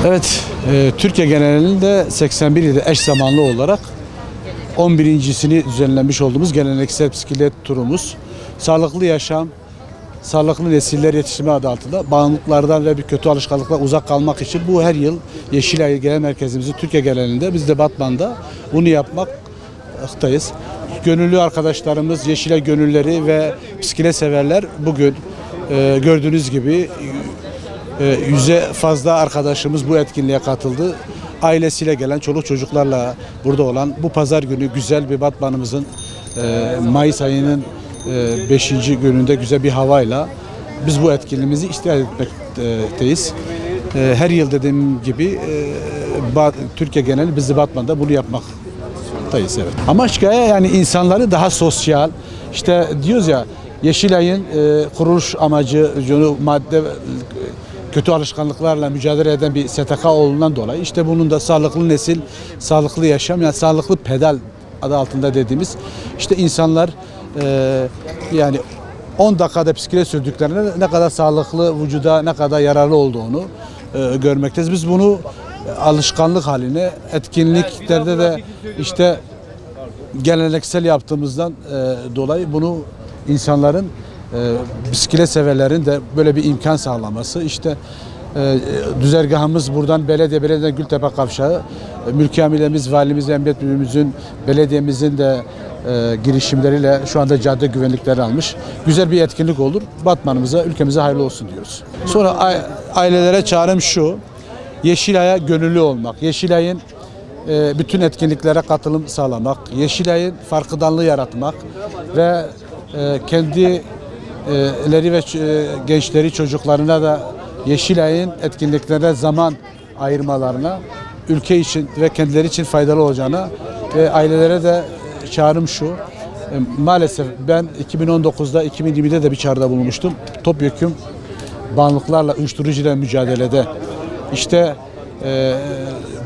Evet, Türkiye genelinde 81 ilde eş zamanlı olarak 11.sini düzenlenmiş olduğumuz geleneksel bisiklet turumuz, sağlıklı yaşam, sağlıklı nesiller yetiştirme adı altında bağımlılıklardan ve bir kötü alışkanlıkla uzak kalmak için bu her yıl Yeşilay Genel Merkezimizi Türkiye genelinde, biz de Batman'da bunu yapmaktayız. Gönüllü arkadaşlarımız, Yeşilay gönülleri ve bisiklet severler bugün gördüğünüz gibi 100'e fazla arkadaşımız bu etkinliğe katıldı. Ailesiyle gelen, çoluk çocuklarla burada olan bu pazar günü güzel bir Batman'ımızın Mayıs ayının 5. gününde güzel bir havayla biz bu etkinliğimizi iştirak etmekteyiz. Her yıl dediğim gibi Türkiye geneli biz de Batman'da bunu yapmaktayız. Evet. Amaç yani insanları daha sosyal, işte diyoruz ya, Yeşilay'ın kuruluş amacı madde kötü alışkanlıklarla mücadele eden bir STK olduğundan dolayı işte bunun da sağlıklı nesil, sağlıklı yaşam, yani sağlıklı pedal adı altında dediğimiz işte insanlar yani 10 dakikada bisiklet sürdüklerinde ne kadar sağlıklı, vücuda ne kadar yararlı olduğunu görmekteyiz. Biz bunu alışkanlık haline, etkinliklerde de işte geleneksel yaptığımızdan dolayı bunu insanların, bisiklet severlerin de böyle bir imkan sağlaması. İşte düzergahımız buradan belediye Gültepe Kavşağı, mülki amirimiz, valimiz, emniyet müdürümüzün, belediyemizin de girişimleriyle şu anda cadde güvenlikleri almış. Güzel bir etkinlik olur. Batman'ımıza, ülkemize hayırlı olsun diyoruz. Sonra ailelere çağrım şu: Yeşilay'a gönüllü olmak, Yeşilay'ın bütün etkinliklere katılım sağlamak, Yeşilay'ın farkındalığı yaratmak ve kendileri ve gençleri, çocuklarına da Yeşilay'ın etkinliklerine zaman ayırmalarına, ülke için ve kendileri için faydalı olacağına ve ailelere de çağrım şu: maalesef ben 2019'da, 2020'de de bir çağrıda bulunmuştum. Topyekün bağımlılıklarla, uyuşturucuyla mücadelede. İşte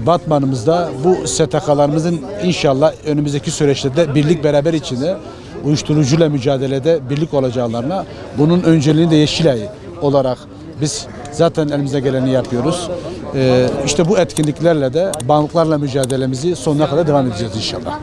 Batman'ımızda bu STK'larımızın inşallah önümüzdeki süreçte de birlik beraber içinde uyuşturucuyla mücadelede birlik olacaklarına, bunun önceliğini de Yeşilay olarak biz zaten elimize geleni yapıyoruz. İşte bu etkinliklerle de bağımlılıklarla mücadelemizi sonuna kadar devam edeceğiz inşallah.